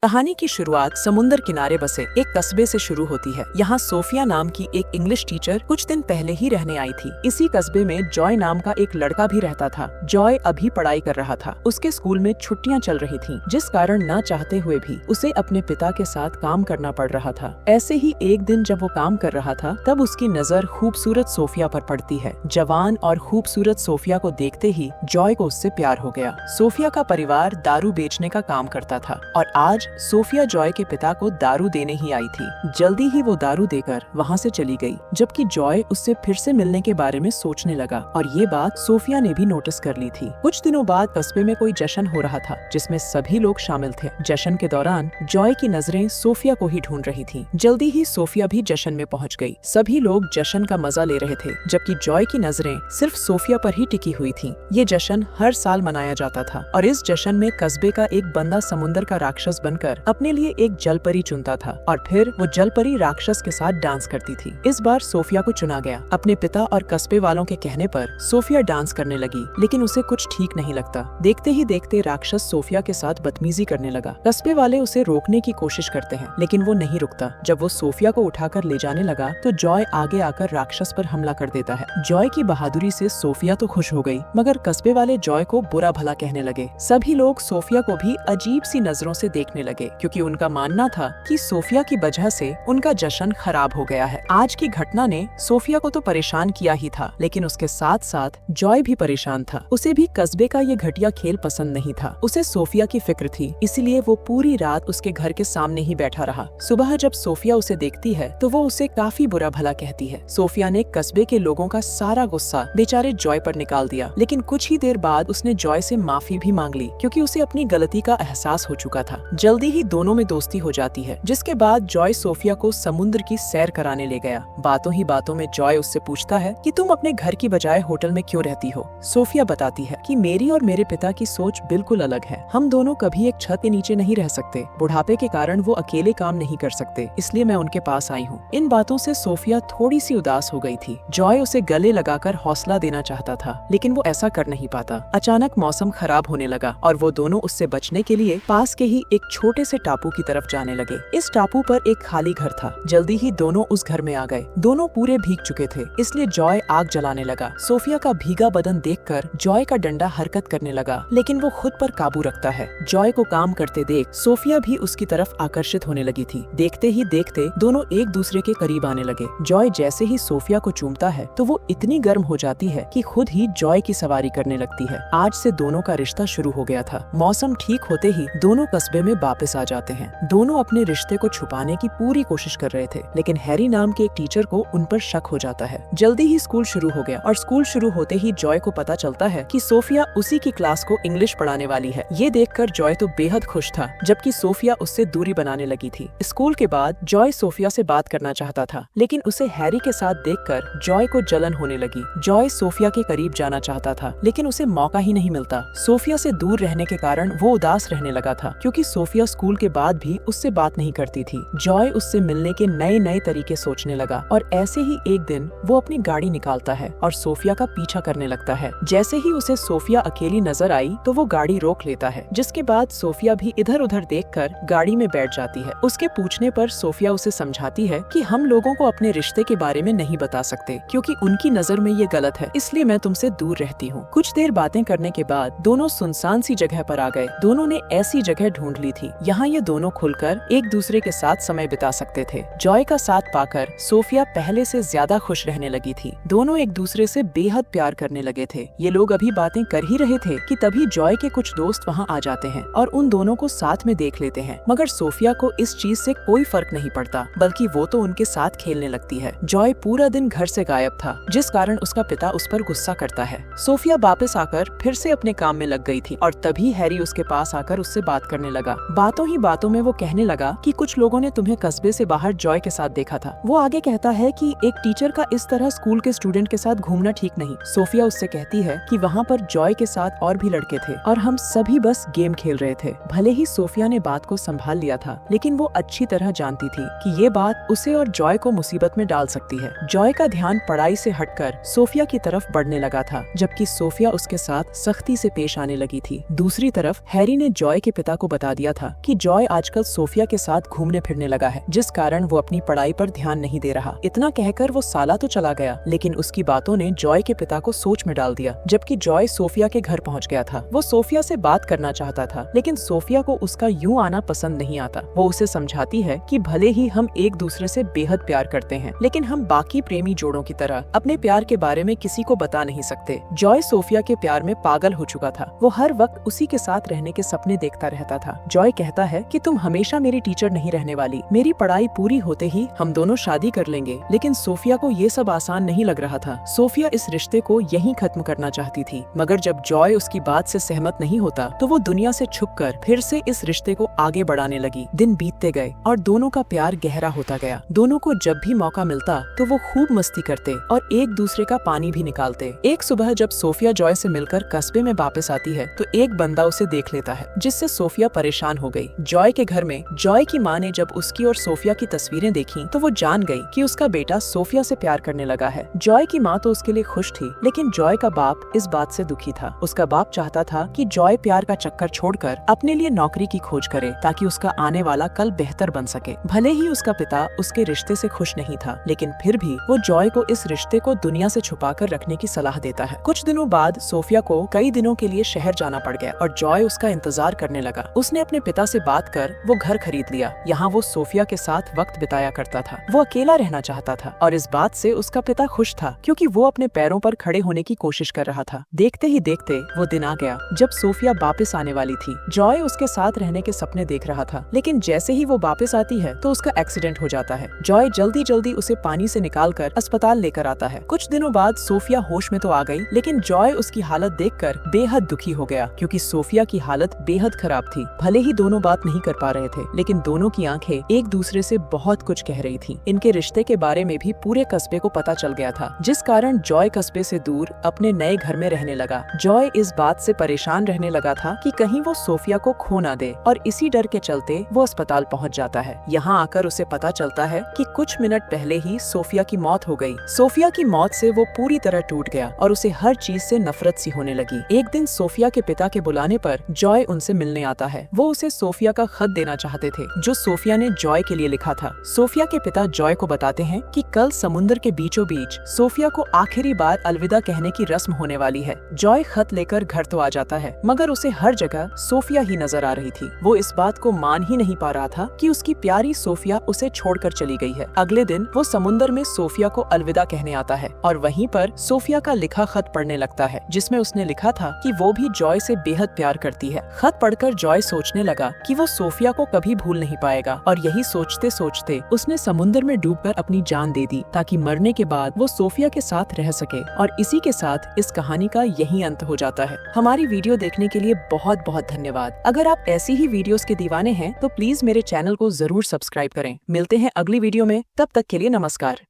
कहानी की शुरुआत समुंदर किनारे बसे एक कस्बे से शुरू होती है। यहाँ सोफिया नाम की एक इंग्लिश टीचर कुछ दिन पहले ही रहने आई थी। इसी कस्बे में जॉय नाम का एक लड़का भी रहता था। जॉय अभी पढ़ाई कर रहा था। उसके स्कूल में छुट्टियाँ चल रही थीं, जिस कारण न चाहते हुए भी उसे अपने पिता के साथ काम करना पड़ रहा था। ऐसे ही एक दिन जब वो काम कर रहा था, तब उसकी नजर खूबसूरत सोफिया पर पड़ती है। जवान और खूबसूरत सोफिया को देखते ही जॉय को उससे प्यार हो गया। सोफिया का परिवार दारू बेचने का काम करता था और आज सोफिया जॉय के पिता को दारू देने ही आई थी। जल्दी ही वो दारू देकर वहाँ से चली गई, जबकि जॉय उससे फिर से मिलने के बारे में सोचने लगा और ये बात सोफिया ने भी नोटिस कर ली थी। कुछ दिनों बाद कस्बे में कोई जश्न हो रहा था, जिसमें सभी लोग शामिल थे। जश्न के दौरान जॉय की नजरें सोफिया को ही ढूंढ रही थी। जल्दी ही सोफिया भी जश्न में पहुँच गई। सभी लोग जश्न का मजा ले रहे थे, जबकि जॉय की नजरें सिर्फ सोफिया पर ही टिकी हुई थी। ये जश्न हर साल मनाया जाता था और इस जश्न में कस्बे का एक बंदा समुंदर का राक्षस बनकर अपने लिए एक जलपरी चुनता था और फिर वो जलपरी राक्षस के साथ डांस करती थी। इस बार सोफिया को चुना गया। अपने पिता और कस्बे वालों के कहने पर सोफिया डांस करने लगी, लेकिन उसे कुछ ठीक नहीं लगता। देखते ही देखते राक्षस सोफिया के साथ बदतमीजी करने लगा। कस्बे वाले उसे रोकने की कोशिश करते हैं, लेकिन वो नहीं रुकता। जब वो सोफिया को उठाकर ले जाने लगा तो जॉय आगे आकर राक्षस पर हमला कर देता है। जॉय की बहादुरी से सोफिया तो खुश हो गई, मगर कस्बे वाले जॉय को बुरा भला कहने लगे। सभी लोग सोफिया को भी अजीब सी नजरों से देखने लगे, क्योंकि उनका मानना था कि सोफिया की वजह से उनका जश्न खराब हो गया है। आज की घटना ने सोफिया को तो परेशान किया ही था, लेकिन उसके साथ साथ जॉय भी परेशान था। उसे भी कस्बे का ये घटिया खेल पसंद नहीं था। उसे सोफिया की फिक्र थी, इसलिए वो पूरी रात उसके घर के सामने ही बैठा रहा। सुबह जब सोफिया उसे देखती है तो वो उसे काफी बुरा भला कहती है। सोफिया ने कस्बे के लोगों का सारा गुस्सा बेचारे जॉय पर निकाल दिया, लेकिन कुछ ही देर बाद उसने जॉय से माफी भी मांग ली, क्योंकि उसे अपनी गलती का एहसास हो चुका था। जल्दी ही दोनों में दोस्ती हो जाती है, जिसके बाद जॉय सोफिया को समुद्र की सैर कराने ले गया। बातों ही बातों में जॉय उससे पूछता है कि तुम अपने घर की बजाय होटल में क्यों रहती हो। सोफिया बताती है कि मेरी और मेरे पिता की सोच बिल्कुल अलग है। हम दोनों कभी एक छत के नीचे नहीं रह सकते। बुढ़ापे के कारण वो अकेले काम नहीं कर सकते, इसलिए मैं उनके पास आई हूँ। इन बातों से सोफिया थोड़ी सी उदास हो गई थी। जॉय उसे गले लगाकर हौसला देना चाहता था, लेकिन वो ऐसा कर नहीं पाता। अचानक मौसम खराब होने लगा और वो दोनों उससे बचने के लिए पास के ही एक छोटे से टापू की तरफ जाने लगे। इस टापू पर एक खाली घर था। जल्दी ही दोनों उस घर में आ गए। दोनों पूरे भीग चुके थे, इसलिए जॉय आग जलाने लगा। सोफिया का भीगा बदन देखकर जॉय का डंडा हरकत करने लगा, लेकिन वो खुद पर काबू रखता है। जॉय को काम करते देख सोफिया भी उसकी तरफ आकर्षित होने लगी थी। देखते ही देखते दोनों एक दूसरे के करीब आने लगे। जॉय जैसे ही सोफिया को चूमता है तो वो इतनी गर्म हो जाती है कि खुद ही जॉय की सवारी करने लगती है। आज से दोनों का रिश्ता शुरू हो गया था। मौसम ठीक होते ही दोनों कस्बे में वापस आ जाते हैं। दोनों अपने रिश्ते को छुपाने की पूरी कोशिश कर रहे थे, लेकिन हैरी नाम के एक टीचर को उन पर शक हो जाता है। जल्दी ही स्कूल शुरू हो गया और स्कूल शुरू होते ही जॉय को पता चलता है कि सोफिया उसी की क्लास को इंग्लिश पढ़ाने वाली है। ये देखकर जॉय तो बेहद खुश था, जबकि सोफिया उससे दूरी बनाने लगी थी। स्कूल के बाद जॉय सोफिया से बात करना चाहता था, लेकिन उसे हैरी के साथ देखकर जॉय को जलन होने लगी। जॉय सोफिया के करीब जाना चाहता था, लेकिन उसे मौका ही नहीं मिलता। सोफिया से दूर रहने के कारण वो उदास रहने लगा था, क्योंकि सोफिया स्कूल के बाद भी उससे बात नहीं करती थी। जॉय उससे मिलने के नए नए तरीके सोचने लगा और ऐसे ही एक दिन वो अपनी गाड़ी निकालता है और सोफिया का पीछा करने लगता है। जैसे ही उसे सोफिया अकेली नजर आई तो वो गाड़ी रोक लेता है, जिसके बाद सोफिया भी इधर उधर देखकर गाड़ी में बैठ जाती है। उसके पूछने पर सोफिया उसे समझाती है कि हम लोगों को अपने रिश्ते के बारे में नहीं बता सकते, क्योंकि उनकी नजर में ये गलत है, इसलिए मैं तुमसे दूर रहती हूँ। कुछ देर बातें करने के बाद दोनों सुनसान सी जगह पर आ गए। दोनों ने ऐसी जगह ढूंढ ली थी यहाँ ये दोनों खुलकर एक दूसरे के साथ समय बिता सकते थे। जॉय का साथ पाकर सोफिया पहले से ज्यादा खुश रहने लगी थी। दोनों एक दूसरे से बेहद प्यार करने लगे थे। ये लोग अभी बातें कर ही रहे थे कि तभी जॉय के कुछ दोस्त वहाँ आ जाते हैं और उन दोनों को साथ में देख लेते हैं। मगर सोफिया को इस चीज से कोई फर्क नहीं पड़ता, बल्कि वो तो उनके साथ खेलने लगती है। जॉय पूरा दिन घर से गायब था, जिस कारण उसका पिता उस पर गुस्सा करता है। सोफिया वापस आकर फिर से अपने काम में लग गई थी और तभी हैरी उसके पास आकर उससे बात करने लगा। बातों ही बातों में वो कहने लगा कि कुछ लोगों ने तुम्हें कस्बे से बाहर जॉय के साथ देखा था। वो आगे कहता है कि एक टीचर का इस तरह स्कूल के स्टूडेंट के साथ घूमना ठीक नहीं। सोफिया उससे कहती है कि वहाँ पर जॉय के साथ और भी लड़के थे और हम सभी बस गेम खेल रहे थे। भले ही सोफिया ने बात को संभाल लिया था, लेकिन वो अच्छी तरह जानती थी कि ये बात उसे और जॉय को मुसीबत में डाल सकती है। जॉय का ध्यान पढ़ाई से हटकर सोफिया की तरफ बढ़ने लगा था, जबकि सोफिया उसके साथ सख्ती से पेश आने लगी थी। दूसरी तरफ हैरी ने जॉय के पिता को बता दिया था कि जॉय आजकल सोफिया के साथ घूमने फिरने लगा है, जिस कारण वो अपनी पढ़ाई पर ध्यान नहीं दे रहा। इतना कहकर वो साला तो चला गया, लेकिन उसकी बातों ने जॉय के पिता को सोच में डाल दिया। जबकि जॉय सोफिया के घर पहुंच गया था। वो सोफिया से बात करना चाहता था, लेकिन सोफिया को उसका यूं आना पसंद नहीं आता। वो उसे समझाती है कि भले ही हम एक दूसरे से बेहद प्यार करते हैं, लेकिन हम बाकी प्रेमी जोड़ों की तरह अपने प्यार के बारे में किसी को बता नहीं सकते। जॉय सोफिया के प्यार में पागल हो चुका था। वो हर वक्त उसी के साथ रहने के सपने देखता रहता था। जॉय कहता है कि तुम हमेशा मेरी टीचर नहीं रहने वाली, मेरी पढ़ाई पूरी होते ही हम दोनों शादी कर लेंगे। लेकिन सोफिया को ये सब आसान नहीं लग रहा था। सोफिया इस रिश्ते को यहीं खत्म करना चाहती थी, मगर जब जॉय उसकी बात से सहमत नहीं होता तो वो दुनिया से छुपकर फिर से इस रिश्ते को आगे बढ़ाने लगी। दिन बीतते गए और दोनों का प्यार गहरा होता गया। दोनों को जब भी मौका मिलता तो वो खूब मस्ती करते और एक दूसरे का पानी भी निकालते। एक सुबह जब सोफिया जॉय से मिलकर कस्बे में वापस आती है तो एक बंदा उसे देख लेता है, जिससे सोफिया परेशान हो गई। जॉय के घर में जॉय की माँ ने जब उसकी और सोफिया की तस्वीरें देखी तो वो जान गई कि उसका बेटा सोफिया से प्यार करने लगा है। जॉय की माँ तो उसके लिए खुश थी, लेकिन जॉय का बाप इस बात से दुखी था। उसका बाप चाहता था कि जॉय प्यार का चक्कर छोड़कर अपने लिए नौकरी की खोज करे, ताकि उसका आने वाला कल बेहतर बन सके। भले ही उसका पिता उसके रिश्ते से खुश नहीं था, लेकिन फिर भी वो जॉय को इस रिश्ते को दुनिया से छुपाकर रखने की सलाह देता है। कुछ दिनों बाद सोफिया को कई दिनों के लिए शहर जाना पड़ गया और जॉय उसका इंतजार करने लगा। उसने अपने पिता से बात कर वो घर खरीद लिया। यहाँ वो सोफिया के साथ वक्त बिताया करता था। वो अकेला रहना चाहता था और इस बात से उसका पिता खुश था, क्योंकि वो अपने पैरों पर खड़े होने की कोशिश कर रहा था। देखते ही देखते वो दिन आ गया जब सोफिया वापस आने वाली थी। जॉय उसके साथ रहने के सपने देख रहा था, लेकिन जैसे ही वो वापस आती है तो उसका एक्सीडेंट हो जाता है। जॉय जल्दी जल्दी उसे पानी से निकालकर अस्पताल लेकर आता है। कुछ दिनों बाद सोफिया होश में तो आ गई, लेकिन जॉय उसकी हालत देखकर बेहद दुखी हो गया, क्योंकि सोफिया की हालत बेहद खराब थी। भले ही दोनों बात नहीं कर पा रहे थे, लेकिन दोनों की आंखें एक दूसरे से बहुत कुछ कह रही थी। इनके रिश्ते के बारे में भी पूरे कस्बे को पता चल गया था, जिस कारण जॉय कस्बे से दूर अपने नए घर में रहने लगा। जॉय इस बात से परेशान रहने लगा था कि कहीं वो सोफिया को खो ना दे, और इसी डर के चलते वो अस्पताल पहुंच जाता है। यहाँ आकर उसे पता चलता है कि कुछ मिनट पहले ही सोफिया की मौत हो गई। सोफिया की मौत से वो पूरी तरह टूट गया और उसे हर चीज से नफरत सी होने लगी। एक दिन सोफिया के पिता के बुलाने पर जॉय उनसे मिलने आता है। वो उसे सोफिया का खत देना चाहते थे, जो सोफिया ने जॉय के लिए लिखा था। सोफिया के पिता जॉय को बताते हैं कि कल समुद्र के बीचों बीच सोफिया को आखिरी बार अलविदा कहने की रस्म होने वाली है। जॉय खत लेकर घर तो आ जाता है, मगर उसे हर जगह सोफिया ही नजर आ रही थी। वो इस बात को मान ही नहीं पा रहा था कि उसकी प्यारी सोफिया उसे छोड़कर चली गई है। अगले दिन वो समुद्र में सोफिया को अलविदा कहने आता है और वहीं पर सोफिया का लिखा खत पढ़ने लगता है, जिसमें उसने लिखा था कि वो भी जॉय से बेहद प्यार करती है। खत पढ़कर जॉय सोचने लगा कि वो सोफिया को कभी भूल नहीं पाएगा, और यही सोचते सोचते उसने समुद्र में डूबकर अपनी जान दे दी, ताकि मरने के बाद वो सोफिया के साथ रह सके। और इसी के साथ इस कहानी का यही अंत हो जाता है। हमारी वीडियो देखने के लिए बहुत बहुत धन्यवाद। अगर आप ऐसी ही वीडियोस के दीवाने हैं तो प्लीज मेरे चैनल को जरूर सब्सक्राइब करें। मिलते हैं अगली वीडियो में, तब तक के लिए नमस्कार।